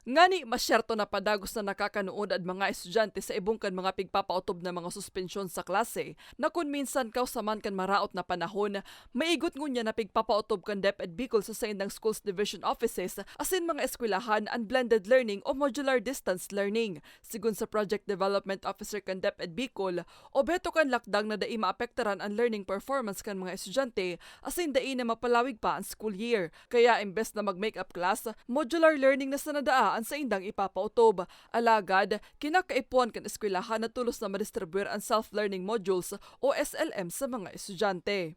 Ngani masyerto na padagos na nakakanood at mga estudyante sa ibong kan mga pigpapautob na mga suspensyon sa klase na kung minsan kausaman kan maraot na panahon, maigot ngunya na pigpapautob kan DepEd Bicol sa saindang schools division offices asin mga eskwelahan ang blended learning o modular distance learning. Sigun sa Project Development Officer kan DepEd Bicol, obeto kan lakdang na dai maapektaran ang learning performance kan mga estudyante asin dai na mapalawig pa ang school year. Kaya imbes na mag-make-up class, modular learning na sa nadaa sa indang ipapautob. Alagad, kinakaipuan kan eskwelahan na tulos na madistribuir ang self-learning modules o SLM sa mga estudyante.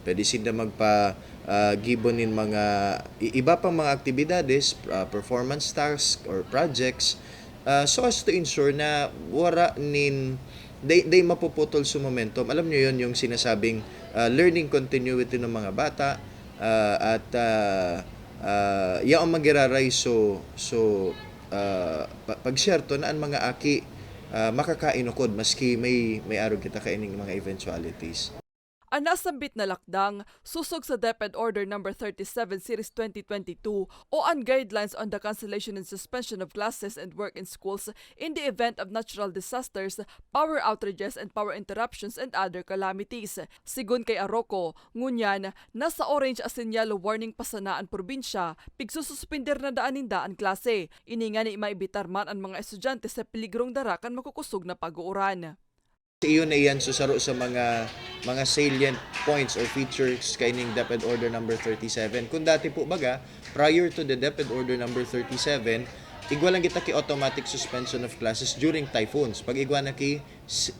Pwede sila gibonin mga iba pang mga aktibidades, performance tasks or projects so as to ensure na wala they mapuputol sa momentum. Alam niyo yon yung sinasabing learning continuity ng mga bata at yaong magiraray pagsyerto na ang mga aki makakainukod maski may araw kita kaining mga eventualities. Ang nasambit na lakdang susog sa DepEd Order No. 37 Series 2022 o ang Guidelines on the Cancellation and Suspension of Classes and Work in Schools in the Event of Natural Disasters, Power Outages and Power Interruptions and Other Calamities. Sigun kay Arroco, ngunyan, nasa orange as sinyalo warning pa sana ang probinsya, pigsususpender na daaninda ang klase. Ini nga ni maibitar man ang mga estudyante sa peligrong darakan makukusog na pag-uuran. Iyon na iyan susaro sa mga salient points or features kaining DepEd Order No. 37. Kung dati po baga, prior to the DepEd Order No. 37, igwa lang kita ki automatic suspension of classes during typhoons. Pag igwa na ki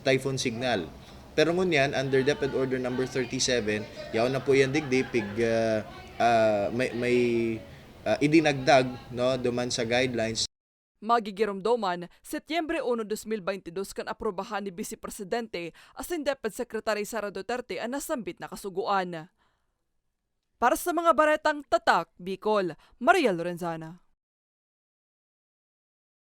typhoon signal. Pero ngunyan, under DepEd Order No. 37, yaw na po yan digdi, may idinagdag no, duman sa guidelines. Magigiromdoman, Setyembre 1, 2022 kan aprobahan ni Vice Presidente asin DepEd Secretary Sara Duterte ang nasambit na kasuguan. Para sa mga baretang Tatak, Bicol, Maria Lorenzana.